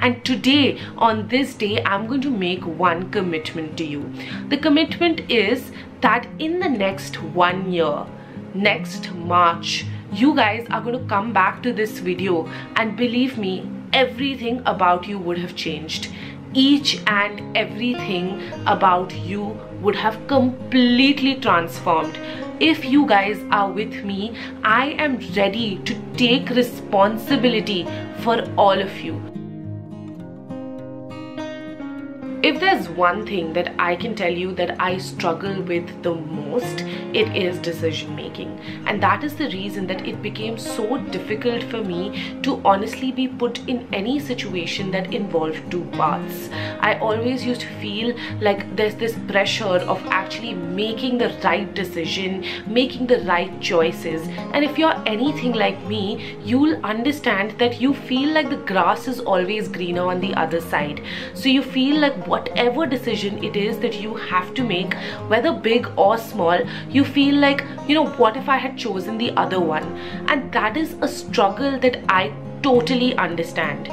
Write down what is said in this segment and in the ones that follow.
And today, on this day, I'm going to make one commitment to you. The commitment is that in the next 1 year, next March, you guys are going to come back to this video, and believe me, everything about you would have changed. Each and everything about you would have completely transformed. If you guys are with me, I am ready to take responsibility for all of you. If there's one thing that I can tell you that I struggle with the most, it is decision making. And that is the reason that it became so difficult for me to honestly be put in any situation that involved two paths. I always used to feel like there's this pressure of actually making the right decision, making the right choices. And if you're anything like me, you'll understand that you feel like the grass is always greener on the other side. So you feel like whatever decision it is that you have to make, whether big or small, you feel like, what if I had chosen the other one? And that is a struggle that I totally understand.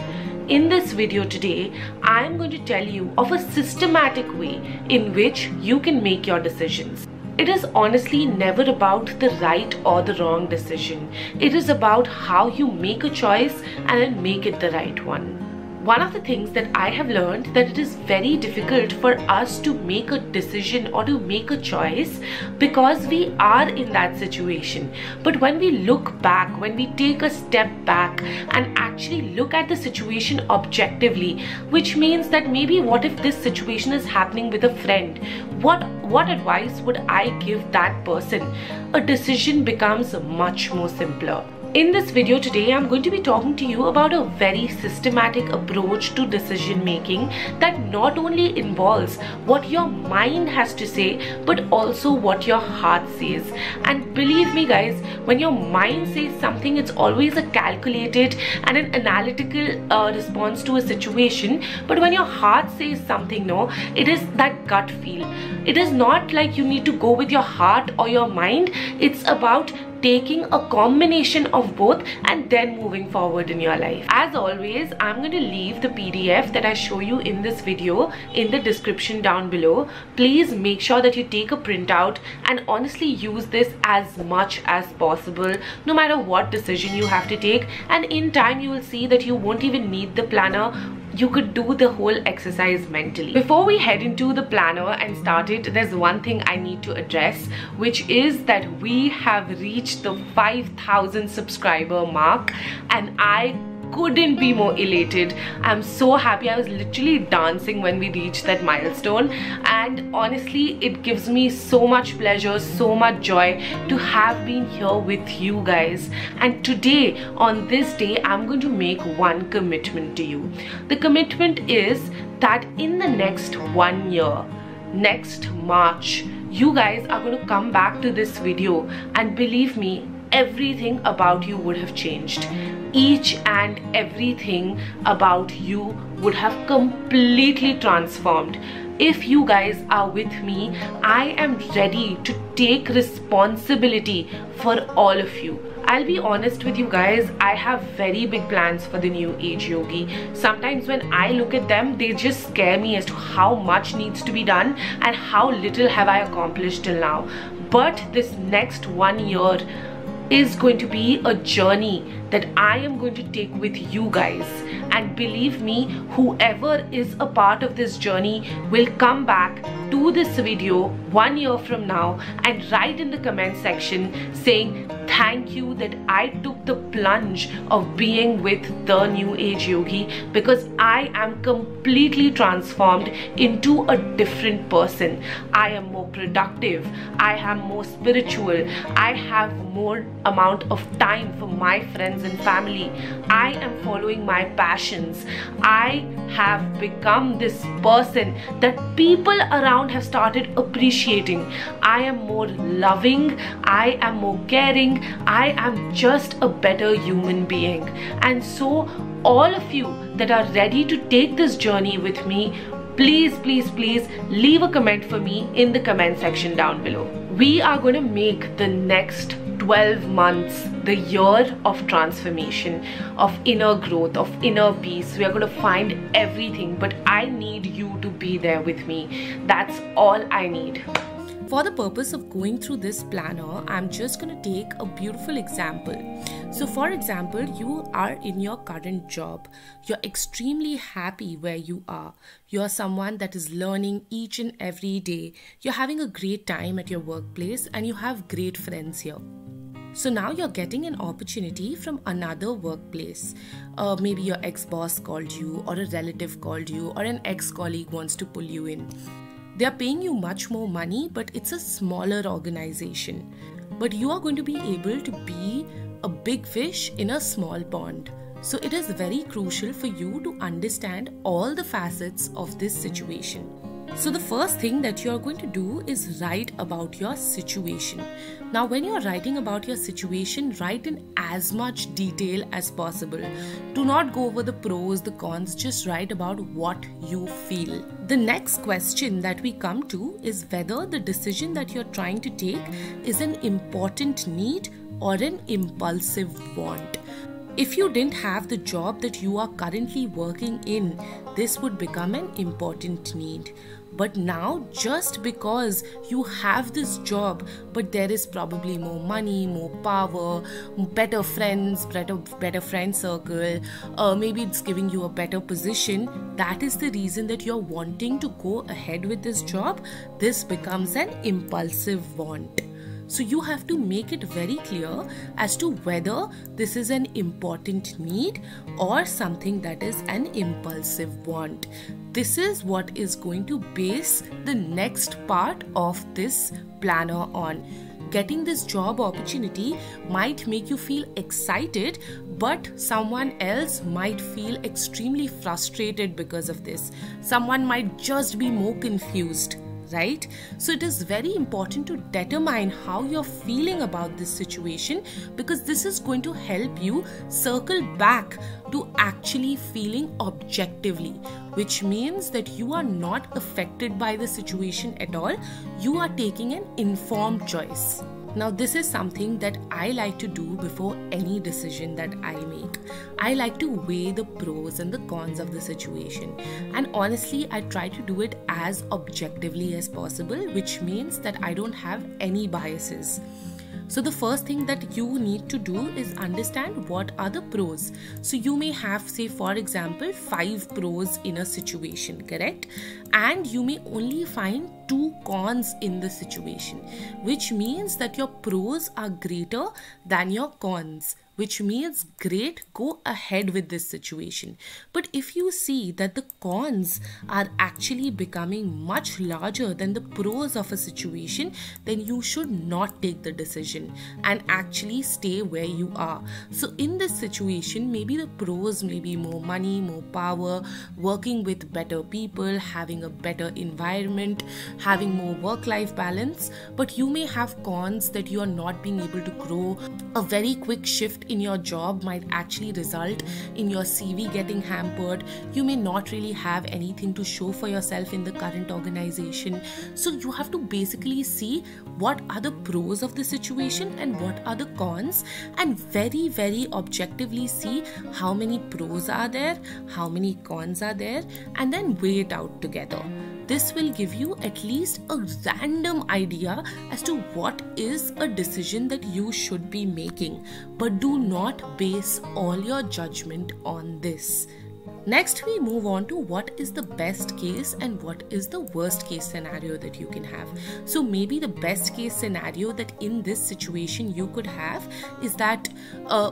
In this video today, I am going to tell you of a systematic way in which you can make your decisions. It is honestly never about the right or the wrong decision. It is about how you make a choice and then make it the right one. One of the things that I have learned that it is very difficult for us to make a decision or to make a choice because we are in that situation. But when we look back, when we take a step back and actually look at the situation objectively, which means that maybe what if this situation is happening with a friend? What advice would I give that person? A decision becomes much more simpler. In this video today, I'm going to be talking to you about a very systematic approach to decision making that not only involves what your mind has to say, but also what your heart says. And believe me guys, when your mind says something, it's always a calculated and an analytical response to a situation. But when your heart says something, no, it is that gut feel. It is not like you need to go with your heart or your mind. It's about taking a combination of both and then moving forward in your life. As always, I'm going to leave the PDF that I show you in this video in the description down below. Please make sure that you take a printout and honestly use this as much as possible, no matter what decision you have to take. And in time, you will see that you won't even need the planner. You could do the whole exercise mentally. Before we head into the planner and start it, there's one thing I need to address, which is that we have reached the 5,000 subscriber mark, and I couldn't be more elated. I'm so happy. I was literally dancing when we reached that milestone, and honestly it gives me so much pleasure, so much joy to have been here with you guys. And today, on this day, I'm going to make one commitment to you. The commitment is that in the next 1 year, next March, you guys are going to come back to this video, and believe me, everything about you would have changed. Each and everything about you would have completely transformed. If you guys are with me, I am ready to take responsibility for all of you. I'll be honest with you guys, I have very big plans for the New Age Yogi. Sometimes when I look at them, they just scare me as to how much needs to be done and how little have I accomplished till now. But this next 1 year is going to be a journey that I am going to take with you guys. And believe me, whoever is a part of this journey will come back to this video 1 year from now and write in the comment section saying thank you that I took the plunge of being with the New Age Yogi, because I am completely transformed into a different person. I am more productive, I am more spiritual, I have more amount of time for my friends and family, I am following my passions, I have become this person that people around have started appreciating. I am more loving, I am more caring, I am just a better human being. And so all of you that are ready to take this journey with me, please leave a comment for me in the comment section down below. We are going to make the next 12 months, the year of transformation, of inner growth, of inner peace. We are going to find everything, but I need you to be there with me. That's all I need. For the purpose of going through this planner, I'm just going to take a beautiful example. So for example, you are in your current job. You're extremely happy where you are. You're someone that is learning each and every day. You're having a great time at your workplace and you have great friends here. So now you're getting an opportunity from another workplace. Maybe your ex-boss called you, or a relative called you, or an ex-colleague wants to pull you in. They are paying you much more money, but it's a smaller organization. But you are going to be able to be a big fish in a small pond. So it is very crucial for you to understand all the facets of this situation. So the first thing that you are going to do is write about your situation. Now when you are writing about your situation, write in as much detail as possible. Do not go over the pros, the cons, just write about what you feel. The next question that we come to is whether the decision that you're trying to take is an important need or an impulsive want. If you didn't have the job that you are currently working in, this would become an important need. But now, just because you have this job, but there is probably more money, more power, better friends, better friend circle, maybe it's giving you a better position, that is the reason that you're wanting to go ahead with this job, this becomes an impulsive want. So you have to make it very clear as to whether this is an important need or something that is an impulsive want. This is what is going to base the next part of this planner on. Getting this job opportunity might make you feel excited, but someone else might feel extremely frustrated because of this. Someone might just be more confused. Right? So it is very important to determine how you're feeling about this situation, because this is going to help you circle back to actually feeling objectively, which means that you are not affected by the situation at all. You are taking an informed choice. Now this is something that I like to do before any decision that I make. I like to weigh the pros and the cons of the situation, and honestly I try to do it as objectively as possible, which means that I don't have any biases. So the first thing that you need to do is understand what are the pros. So you may have, say for example, 5 pros in a situation, correct? And you may only find 2 cons in the situation, which means that your pros are greater than your cons, which means great, go ahead with this situation. But if you see that the cons are actually becoming much larger than the pros of a situation, then you should not take the decision and actually stay where you are. So in this situation, maybe the pros may be more money, more power, working with better people, having a better environment, having more work-life balance, but you may have cons that you are not being able to grow. A very quick shift in your job might actually result in your CV getting hampered. You may not really have anything to show for yourself in the current organization. So you have to basically see what are the pros of the situation and what are the cons, and very, very objectively see how many pros are there, how many cons are there, and then weigh it out together. This will give you at least a random idea as to what is a decision that you should be making. But do not base all your judgment on this. Next, we move on to what is the best case and what is the worst case scenario that you can have. So maybe the best case scenario that in this situation you could have is that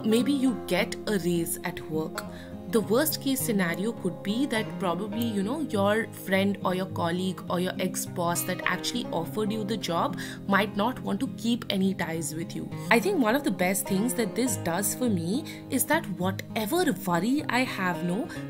maybe you get a raise at work. The worst case scenario could be that probably, your friend or your colleague or your ex-boss that actually offered you the job might not want to keep any ties with you. I think one of the best things that this does for me is that whatever worry I have,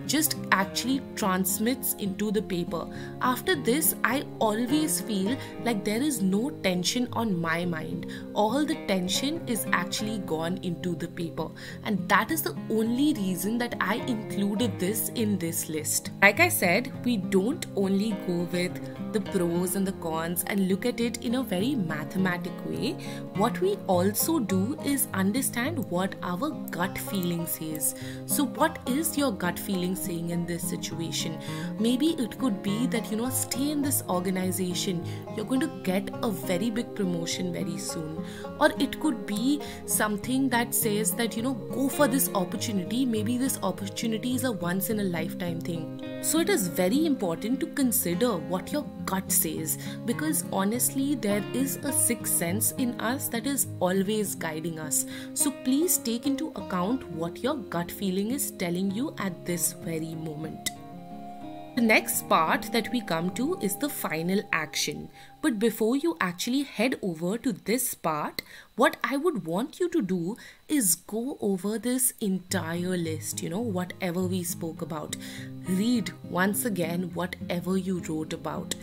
just actually transmits into the paper. After this, I always feel like there is no tension on my mind. All the tension is actually gone into the paper. And that is the only reason that I included this in this list. Like I said, we don't only go with the pros and the cons and look at it in a very mathematic way. What we also do is understand what our gut feeling says. So what is your gut feeling saying in this situation? Maybe it could be that, stay in this organization, you're going to get a very big promotion very soon. Or it could be something that says that, go for this opportunity. Maybe this opportunity is a once in a lifetime thing. So it is very important to consider what your gut says, because honestly there is a sixth sense in us that is always guiding us. So please take into account what your gut feeling is telling you at this very moment. The next part that we come to is the final action. But before you actually head over to this part, what I would want you to do is go over this entire list, whatever we spoke about. Read once again whatever you wrote about.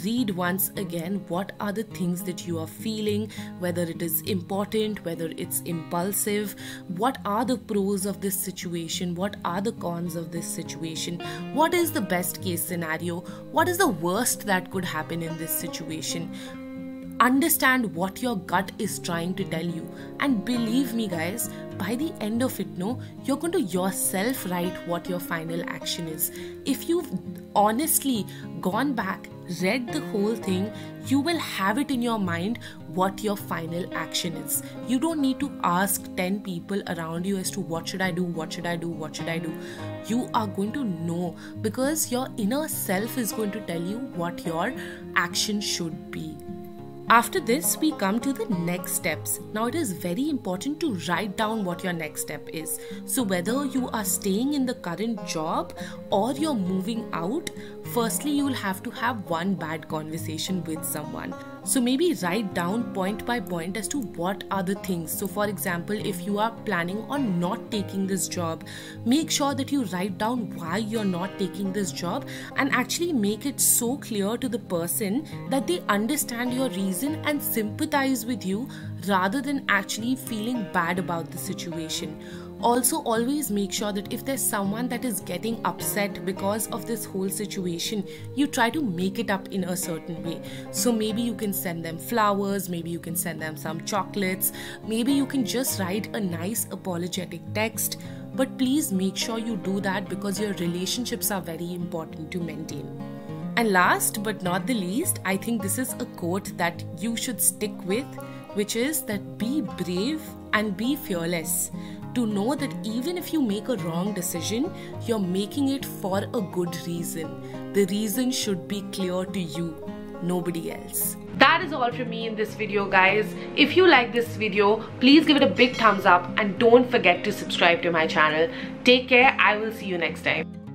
Read once again what are the things that you are feeling, whether it is important, whether it's impulsive, what are the pros of this situation, what are the cons of this situation, what is the best case scenario, what is the worst that could happen in this situation. Understand what your gut is trying to tell you, and believe me guys, by the end of it, you're going to yourself write what your final action is. If you've honestly gone back, read the whole thing, you will have it in your mind what your final action is. You don't need to ask 10 people around you as to what should I do, what should I do, what should I do. You are going to know, because your inner self is going to tell you what your action should be. After this, we come to the next steps. Now it is very important to write down what your next step is. So whether you are staying in the current job or you're moving out, firstly you will have to have one bad conversation with someone. So maybe write down point by point as to what are the things. So for example, if you are planning on not taking this job, make sure that you write down why you're not taking this job and actually make it so clear to the person that they understand your reason and sympathize with you rather than actually feeling bad about the situation. Also, always make sure that if there's someone that is getting upset because of this whole situation, you try to make it up in a certain way. So maybe you can send them flowers, maybe you can send them some chocolates, maybe you can just write a nice apologetic text. But please make sure you do that, because your relationships are very important to maintain. And last but not the least, I think this is a quote that you should stick with, which is that be brave and be fearless. To know that even if you make a wrong decision, you're making it for a good reason. The reason should be clear to you, nobody else. That is all from me in this video, guys. If you like this video, please give it a big thumbs up and don't forget to subscribe to my channel. Take care. I will see you next time.